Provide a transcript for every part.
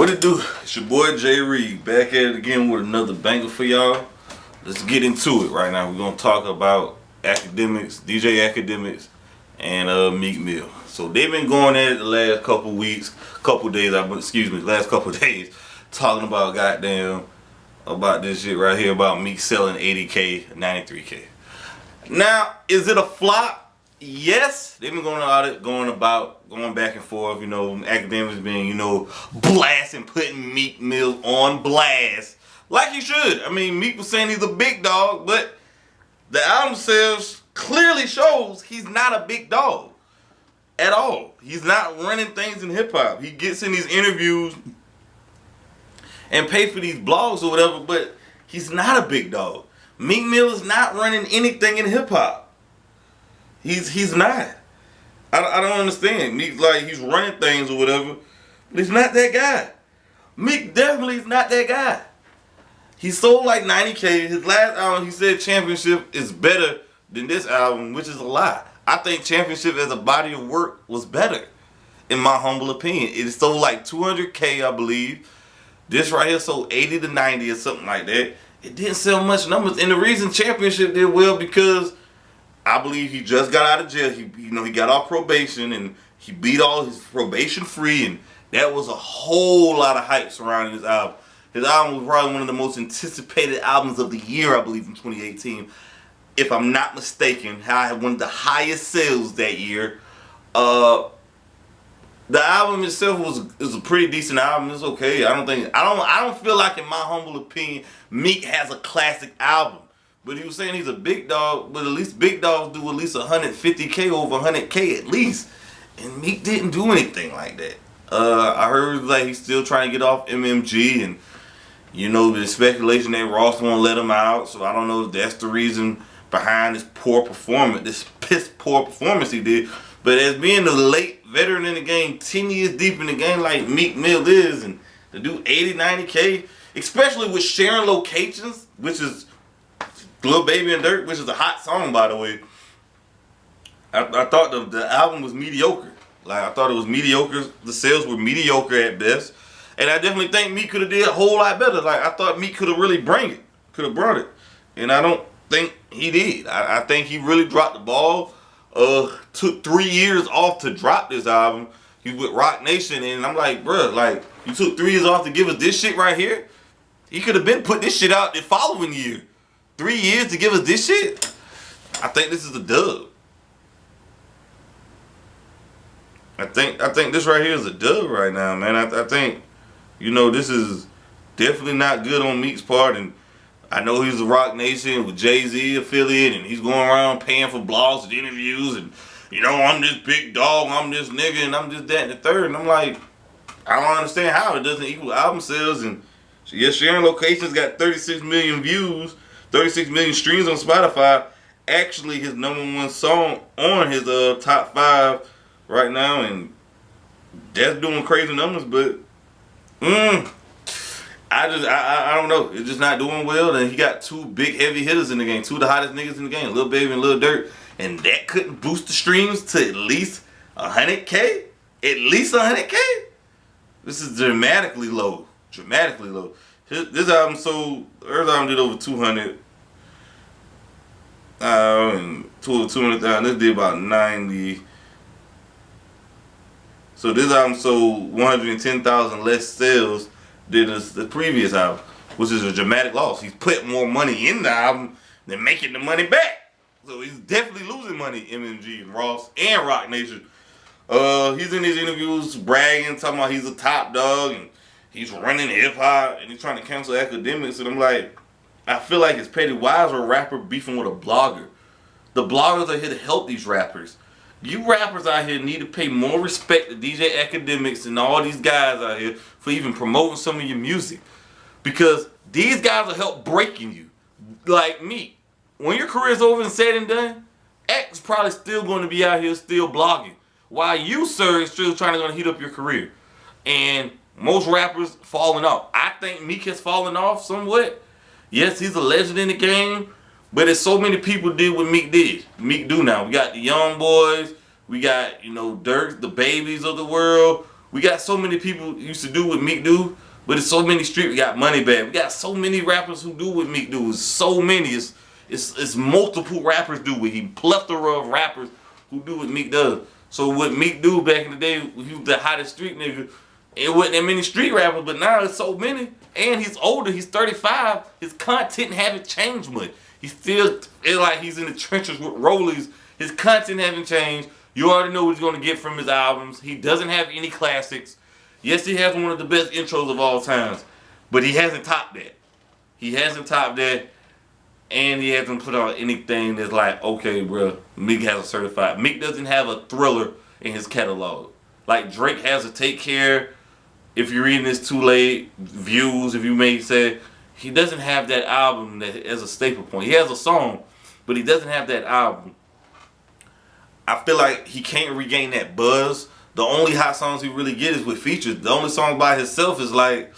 What it do? It's your boy Jay Reed back at it again with another banger for y'all. Let's get into it right now. We're gonna talk about academics, DJ Academics, and Meek Mill. So they've been going at it the last couple weeks, last couple days, talking about about this shit right here about Meek selling 80K, 93K. Now, is it a flop? Yes, they've been going back and forth, academics being, blasting, putting Meek Mill on blast. Like he should. I mean, Meek was saying he's a big dog, but the album sales clearly shows he's not a big dog at all. He's not running things in hip-hop. He gets in these interviews and pays for these blogs or whatever, but he's not a big dog. Meek Mill is not running anything in hip-hop. He's not. I don't understand. Meek's like he's running things or whatever, but he's not that guy. Meek definitely is not that guy. He sold like 90K. His last album, he said Championship is better than this album, which is a lie. I think Championship as a body of work was better, in my humble opinion. It sold like 200K, I believe. This right here sold 80 to 90 or something like that. It didn't sell much numbers, and the reason Championship did well because I believe he just got out of jail. He got off probation and he beat all his probation free, and that was a whole lot of hype surrounding his album. His album was probably one of the most anticipated albums of the year, I believe, in 2018. If I'm not mistaken, I had one of the highest sales that year. The album itself is a pretty decent album. It's okay. I don't feel like, in my humble opinion, Meek has a classic album. But he was saying he's a big dog, but at least big dogs do at least 150K over 100K at least. And Meek didn't do anything like that. I heard like he's still trying to get off MMG, and there's speculation that Ross won't let him out. So I don't know if that's the reason behind this piss poor performance he did. But as being a late veteran in the game, 10 years deep in the game like Meek Mill is, and to do 80, 90K, especially with sharing locations, which is Lil Baby and Dirt, which is a hot song, by the way. I thought the album was mediocre. Like, I thought it was mediocre. The sales were mediocre at best. And I definitely think Meek could have did a whole lot better. Like, I thought Meek could have really brought it. And I don't think he did. I think he really dropped the ball. Took 3 years off to drop this album. He with Rock Nation, and I'm like, bruh, like, you took 3 years off to give us this shit right here? He could have been put this shit out the following year. 3 years to give us this shit? I think this is a dub. I think this right here is a dub right now, man. I think, this is definitely not good on Meek's part, and I know he's a Rock Nation with Jay-Z affiliate, and he's going around paying for blogs and interviews, and I'm this big dog, I'm this nigga, and I'm just that and the third. And I'm like, I don't understand how it doesn't equal album sales. And yes, Sharing Locations got 36 million views, 36 million streams on Spotify. Actually, his #1 song on his top 5 right now, and that's doing crazy numbers. But I don't know. It's just not doing well. And he got 2 big heavy hitters in the game, 2 of the hottest niggas in the game, Lil Baby and Lil Dirt, and that couldn't boost the streams to at least 100K. At least 100K. This is dramatically low. Dramatically low. This album sold. Her album did over 200. And 200,000. This did about 90. So this album sold 110,000 less sales than the previous album, which is a dramatic loss. He's put more money in the album than making the money back. So he's definitely losing money, MMG and Ross and Rock Nation. He's in these interviews bragging, talking about he's a top dog and he's running hip hop and he's trying to cancel academics. And I'm like, I feel like it's petty. Why is a rapper beefing with a blogger? The bloggers are here to help these rappers. You rappers out here need to pay more respect to DJ Academics and all these guys out here for even promoting some of your music. Because these guys will help breaking you. Like me. When your career's over and said and done, X is probably still going to be out here still blogging. While you, sir, is still trying to heat up your career. And most rappers falling off. I think Meek has fallen off somewhat. Yes, he's a legend in the game. But there's so many people did what Meek did. Meek do now. We got the young boys. We got, Dirk, the babies of the world. We got so many people used to do what Meek do, but it's so many street. We got Money Bag. We got so many rappers who do what Meek do. It's so many. It's multiple rappers do what he. Plethora of rappers who do what Meek does. So what Meek do back in the day, he was the hottest street nigga. It wasn't that many street rappers, but now it's so many. And he's older. He's 35. His content haven't changed much. He still, it's like he's in the trenches with rollies. His content haven't changed. You already know what he's going to get from his albums. He doesn't have any classics. Yes, he has one of the best intros of all times, but he hasn't topped that. He hasn't topped that, and he hasn't put out anything that's like, okay, bro, Meek has a certified. Meek doesn't have a thriller in his catalog. Like Drake has a Take Care. If you're reading this too late, Views, if you may say, he doesn't have that album that as a staple point. He has a song, but he doesn't have that album. I feel like he can't regain that buzz. The only hot songs he really get is with features. The only song by himself is like,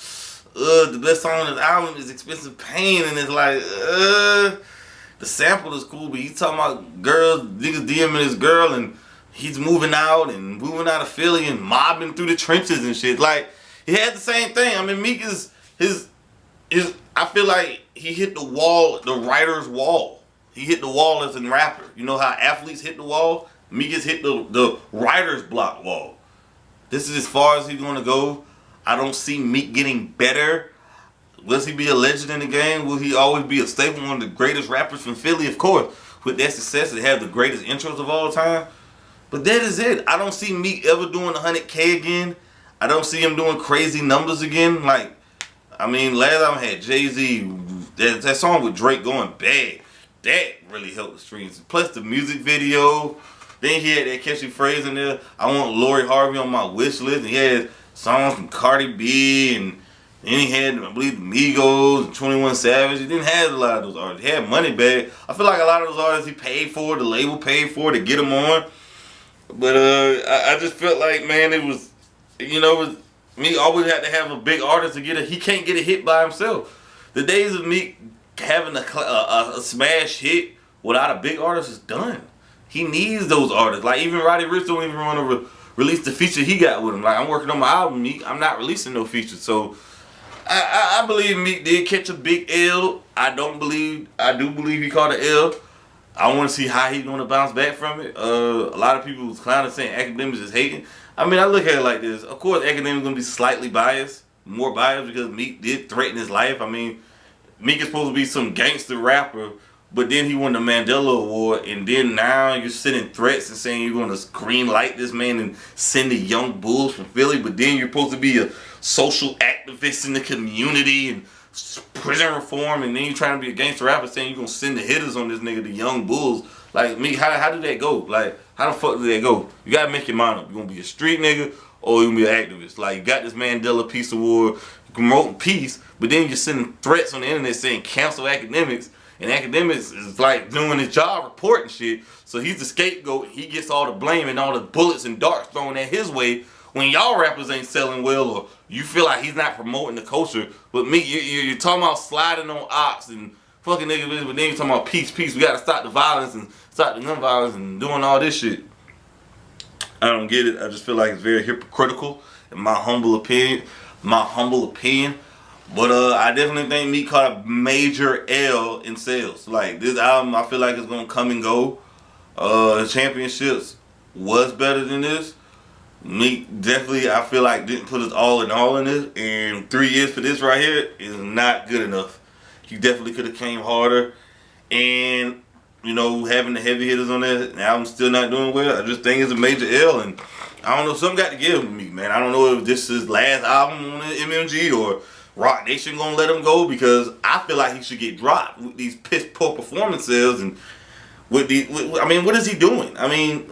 the best song on his album is Expensive Pain, and it's like, the sample is cool, but he's talking about girls, niggas DMing his girl, and he's moving out of Philly and mobbing through the trenches and shit. Like, he had the same thing. I mean, Meek is I feel like he hit the wall, the writer's wall. He hit the wall as a rapper. You know how athletes hit the wall? Meek has hit the writer's block wall. This is as far as he's going to go. I don't see Meek getting better. Will he be a legend in the game? Will he always be a staple, one of the greatest rappers from Philly? Of course. With that success, they have the greatest intros of all time. But that is it. I don't see Meek ever doing 100K again. I don't see him doing crazy numbers again. Like, I mean, last time I had Jay-Z, that song with Drake going bad. That really helped the streams. Plus the music video. Then he had that catchy phrase in there, I want Lori Harvey on my wish list. And he had songs from Cardi B, and then he had, I believe, Migos and 21 Savage. He didn't have a lot of those artists. He had Money Bag. I feel like a lot of those artists he paid for, the label paid for to get them on. But I just felt like, man, it was, you know, Meek always had to have a big artist to get it. He can't get a hit by himself. The days of Meek having a smash hit without a big artist is done. He needs those artists. Like, even Roddy Ricch don't even want to release the feature he got with him. Like, I'm working on my album, Meek. I'm not releasing no features. So, I believe Meek did catch a big L. I do believe he caught an L. I want to see how he's going to bounce back from it. A lot of people was clowning saying academics is hating. I mean, I look at it like this. Of course, academics going to be slightly biased. More biased because Meek did threaten his life. I mean, Meek is supposed to be some gangster rapper, but then he won the Mandela Award, and then now you're sending threats and saying you're going to green light this man and send the young bulls from Philly, but then you're supposed to be a social activist in the community and prison reform, and then you're trying to be a gangster rapper saying you're going to send the hitters on this nigga, the young bulls. Like, Meek, how did that go? Like, how the fuck did that go? You got to make your mind up. You're going to be a street nigga or you're going to be an activist. Like, you got this Mandela Peace Award promoting peace, but then you're sending threats on the internet saying cancel academics. And academics is like doing his job, reporting shit. So he's the scapegoat. He gets all the blame and all the bullets and darts thrown at his way when y'all rappers ain't selling well, or you feel like he's not promoting the culture. But me, you're talking about sliding on ops and fucking niggas, but then you're talking about peace. We gotta stop the violence and stop the gun violence and doing all this shit. I don't get it. I just feel like it's very hypocritical in my humble opinion. But I definitely think Meek caught a major L in sales. Like, this album, I feel like it's gonna come and go. The Championships was better than this. Meek definitely, I feel like, didn't put his all in this. And 3 years for this right here is not good enough. He definitely could have came harder. And, you know, having the heavy hitters on there, the album's still not doing well. I just think it's a major L. And I don't know, something got to give Meek, man. I don't know if this is his last album on the MMG or Rock Nation gonna let him go, because I feel like he should get dropped with these piss poor performances and I mean, what is he doing? I mean,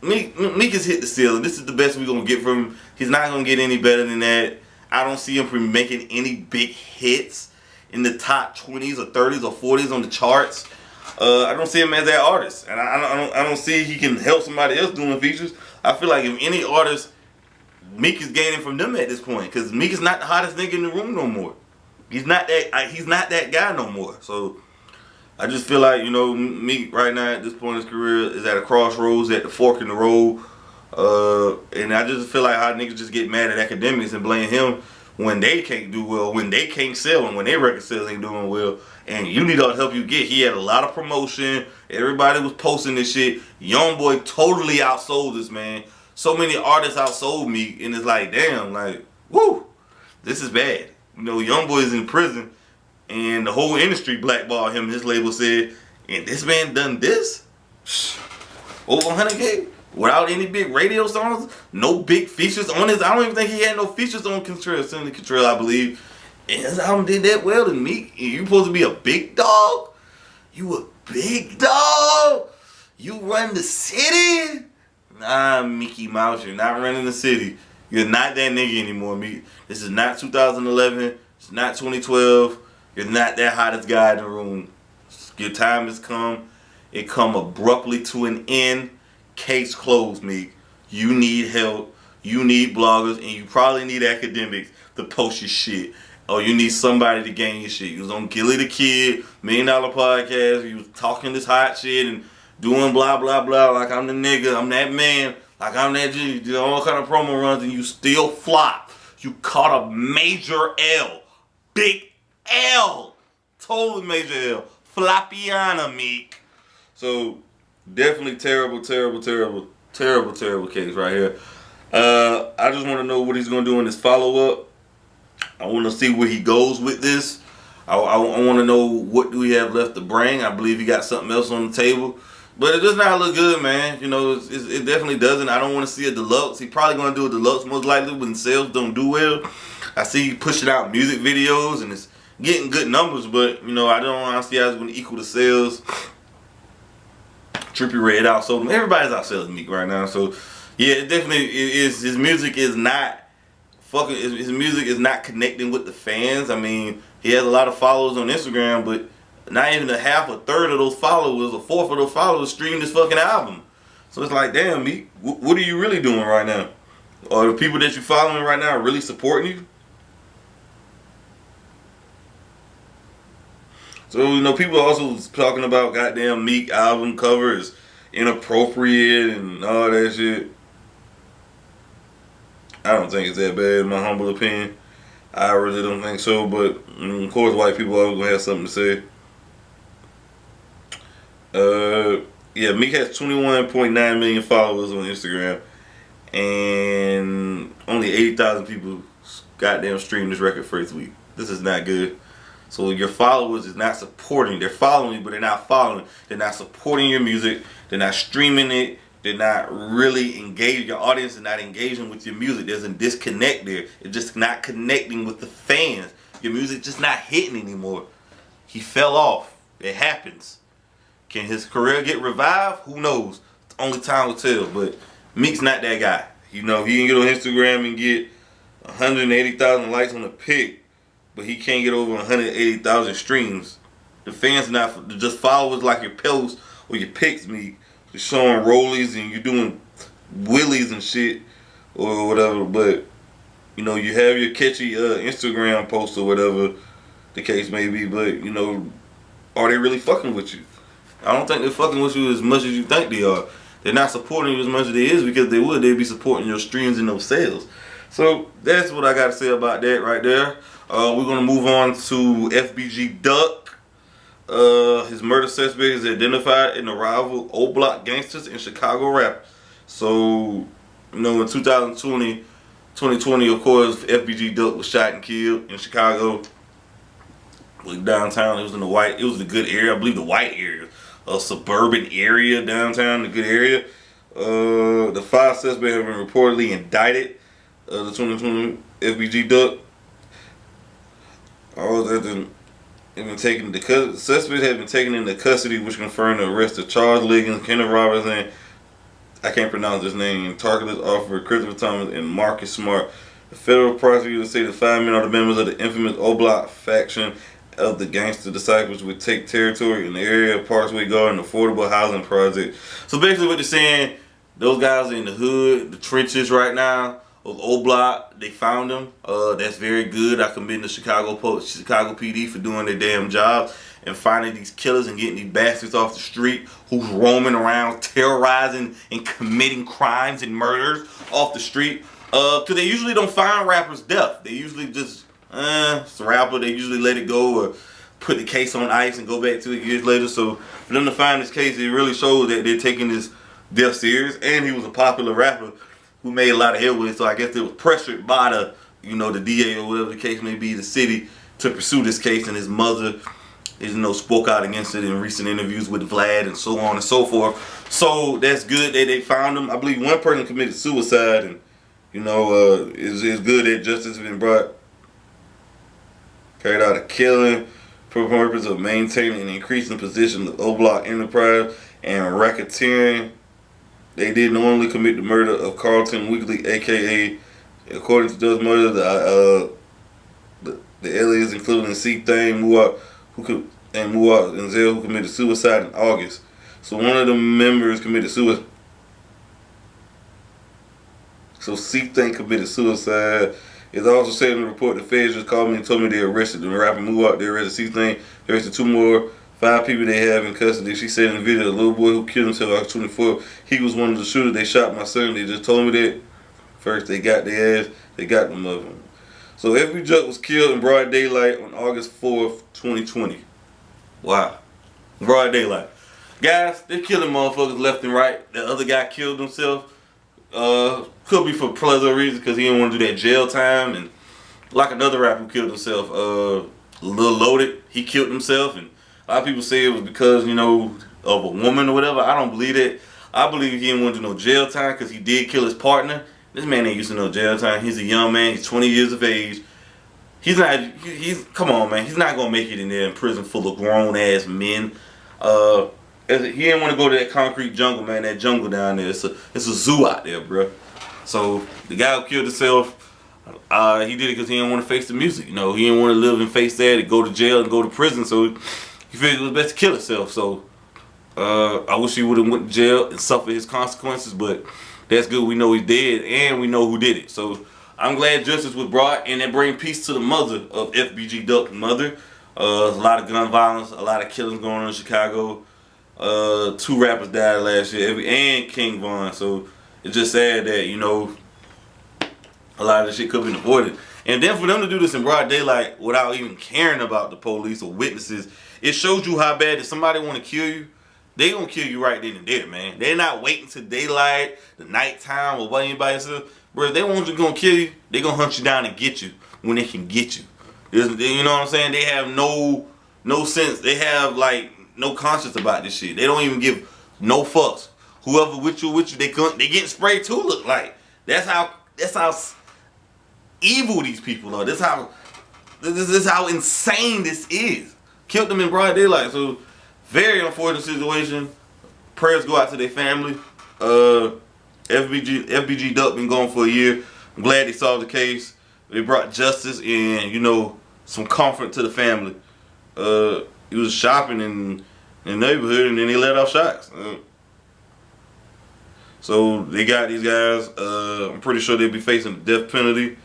Meek has hit the ceiling. This is the best we're gonna get from him. He's not gonna get any better than that. I don't see him making any big hits in the top 20s or 30s or 40s on the charts. I don't see him as that artist, and I don't see he can help somebody else doing features. I feel like if any artist, Meek is gaining from them at this point, because Meek is not the hottest nigga in the room no more. He's not that guy no more. So I just feel like, you know, Meek right now at this point in his career is at a crossroads, at the fork in the road. And I just feel like how niggas just get mad at academics and blame him when they can't do well, when they can't sell, and when their record sales ain't doing well. And you need all the help you get. He had a lot of promotion. Everybody was posting this shit. Youngboy totally outsold this man. So many artists outsold me, and it's like, damn, like, woo, this is bad. You know, Youngboy is in prison, and the whole industry blackballed him. His label said, and this man done this? Over 100K? Without any big radio songs? No big features on his. I don't even think he had no features on Contrell, Cindy Contrell, I believe. And his album did that well to me. You supposed to be a big dog? You a big dog? You run the city? Nah, Mickey Mouse, you're not running the city. You're not that nigga anymore, Meek. This is not 2011. It's not 2012. You're not that hottest guy in the room. Your time has come. It come abruptly to an end. Case closed, Meek. You need help. You need bloggers, and you probably need academics to post your shit. Or you need somebody to gain your shit. You was on Gilly the Kid, $1 Million Podcast. You was talking this hot shit and doing blah, blah, blah. Like I'm the nigga. I'm that man. Like I'm that G. Do all kind of promo runs, and you still flop. You caught a major L. Big L. Totally major L. Floppiana, Meek. So, definitely terrible case right here. I just want to know what he's going to do in his follow-up. I want to see where he goes with this. I want to know what do we have left to bring. I believe he got something else on the table. But it does not look good, man. You know, it definitely doesn't. I don't want to see a deluxe. He probably going to do a deluxe most likely when sales don't do well. I see he pushing out music videos and it's getting good numbers, but, you know, I don't honestly see how it's going to equal the sales. Trippie Redd outsold him. Everybody's outselling Meek right now. So, yeah, it definitely is. His music is not fucking. His music is not connecting with the fans. I mean, he has a lot of followers on Instagram, but not even a half, a third of those followers, a fourth of those followers streamed this fucking album. So it's like, damn, Meek, what are you really doing right now? Are the people that you're following right now really supporting you? So, you know, people also talking about goddamn Meek album covers inappropriate and all that shit. I don't think it's that bad in my humble opinion. I really don't think so, but of course white people always gonna have something to say. Yeah, Meek has 21.9 million followers on Instagram, and only 80,000 people goddamn streamed this record first week. This is not good. So your followers is not supporting. They're following, but they're not following. They're not supporting your music. They're not streaming it. They're not really engaged. Your audience is not engaging with your music. There's a disconnect there. It's just not connecting with the fans. Your music just not hitting anymore. He fell off. It happens. Can his career get revived? Who knows? Only time will tell. But Meek's not that guy. You know, he can get on Instagram and get 180,000 likes on a pic, but he can't get over 180,000 streams. The fans not just followers like your posts or your pics, Meek. You're showing rollies and you're doing willies and shit or whatever. But you know, you have your catchy Instagram posts or whatever the case may be. But you know, are they really fucking with you? I don't think they're fucking with you as much as you think they are. They're not supporting you as much as they is, because they would. They'd be supporting your streams and those sales. So that's what I got to say about that right there. We're going to move on to fBGduck. His murder suspect is identified in the rival O Block gangsters and Chicago rappers. So, you know, in 2020, of course, fBGduck was shot and killed in Chicago. It was downtown. It was in the white. It was the good area. I believe the white area, a suburban area downtown, the good area. The 5 suspects have been reportedly indicted. The 2020 fBGduck. All that have been taken. The suspects have been taken into custody, which confirmed the arrest of Charles Liggins, Kenneth Roberts, and I can't pronounce his name, Targetless Offer, Christopher Thomas, and Marcus Smart. The federal prosecutors say the 5 men are the members of the infamous O Block faction of the Gangster Disciples, would take territory in the area of Parkway Garden affordable housing project. So basically what they're saying, those guys are in the hood, the trenches right now, Old Block, they found him. That's very good. I commend the Chicago PD for doing their damn job and finding these killers and getting these bastards off the street who's roaming around terrorizing and committing crimes and murders off the street. Cause they usually don't find rappers deaf. They usually just it's a rapper. They usually let it go or put the case on ice and go back to it years later. So for them to find this case, it really shows that they're taking this death serious. And he was a popular rapper who made a lot of headway, so I guess they was pressured by the, the DA or whatever the case may be, the city, to pursue this case. And his mother, spoke out against it in recent interviews with Vlad and so on and so forth. So that's good that they found him. I believe one person committed suicide, and it's good that justice has been brought. Carried out a killing for the purpose of maintaining and increasing the position of O Block Enterprise and racketeering. They did normally commit the murder of Carlton Weekly, aka, according to Doug's murder, the aliens including C-Thing, Muwak, and Zell, who committed suicide in August. So one of the members committed suicide. So C-Thing committed suicide. It's also said in the report the feds just called me and told me they arrested the rapper Muwak. They arrested C-Thing. They arrested 2 more. 5 people they have in custody. She said in the video, the little boy who killed himself August 24th, he was one of the shooters. They shot my son. They just told me that. First, they got their ass. They got them of them. So fBGduck was killed in broad daylight on August 4th, 2020. Wow. Broad daylight. Guys, they're killing motherfuckers left and right. The other guy killed himself. Could be for pleasant reasons because he didn't want to do that jail time. And like another rapper who killed himself, Lil Loaded, he killed himself. And a lot of people say it was because, of a woman or whatever. I don't believe that. I believe he didn't want to do no jail time because he did kill his partner. This man ain't used to no jail time. He's a young man. He's 20 years of age. He's not, come on, man. He's not going to make it in there in prison full of grown-ass men. He didn't want to go to that concrete jungle, man. That jungle down there. It's a zoo out there, bro. So the guy who killed himself, he did it because he didn't want to face the music. He didn't want to live and face that and go to jail and go to prison. So he figured it was best to kill himself. So I wish he would have went to jail and suffered his consequences, but that's good. We know he's dead and we know who did it. So I'm glad justice was brought, and that bring peace to the mother of fBGduck's mother. A lot of gun violence, a lot of killings going on in Chicago. 2 rappers died last year, and King Von. So it's just sad that, a lot of this shit could have been avoided. And then for them to do this in broad daylight without even caring about the police or witnesses, it shows you how bad if somebody want to kill you, they gonna kill you right then and there, man. They're not waiting till daylight, the nighttime, or what anybody says. Bro, if they want you gonna kill you, they gonna hunt you down and get you when they can get you. You know what I'm saying? They have no sense. They have no conscience about this shit. They don't even give no fucks. Whoever with you, they getting sprayed too. Look like that's how evil these people are. This is how insane this is. Killed them in broad daylight. So very unfortunate situation. Prayers go out to their family. fBGduck been gone for a year. I'm glad they solved the case. They brought justice and some comfort to the family. He was shopping in the neighborhood and then they let off shots. So they got these guys. I'm pretty sure they'll be facing the death penalty.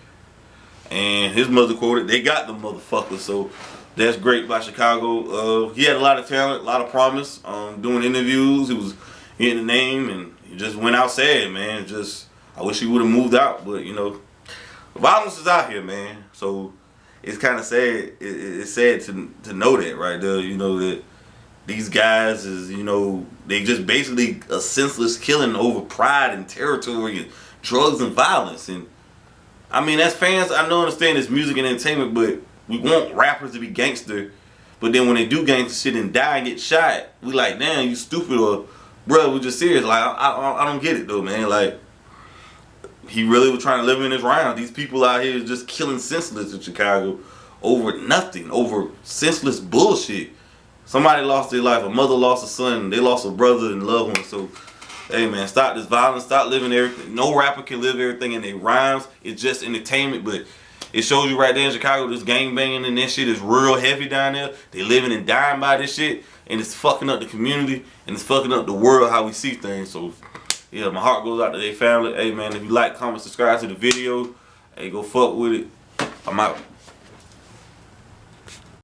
And his mother quoted, "They got the motherfuckers." So that's great by Chicago. He had a lot of talent, a lot of promise. Doing interviews, he was getting the name, and he just went out sad, man. I wish he would have moved out, but violence is out here, man. So it's kind of sad. It's sad to know that, right there. That these guys is, they just basically a senseless killing over pride and territory and drugs and violence. And I mean, as fans, I don't understand it's music and entertainment, but we want rappers to be gangster. But then when they do gangster shit and die and get shot, we like, damn, you stupid, or bro, we just serious. Like, I don't get it though, man. Like, he really was trying to live in his round. These people out here just killing senseless in Chicago over nothing, over senseless bullshit. Somebody lost their life. A mother lost a son. They lost a brother and loved one. So, hey man, stop this violence. Stop living everything. No rapper can live everything in their rhymes. It's just entertainment, but it shows you right there in Chicago, this gang banging and that shit is real heavy down there. They living and dying by this shit, and it's fucking up the community and it's fucking up the world how we see things. So yeah, my heart goes out to their family. Hey man, if you like, comment, subscribe to the video. Hey, go fuck with it. I'm out.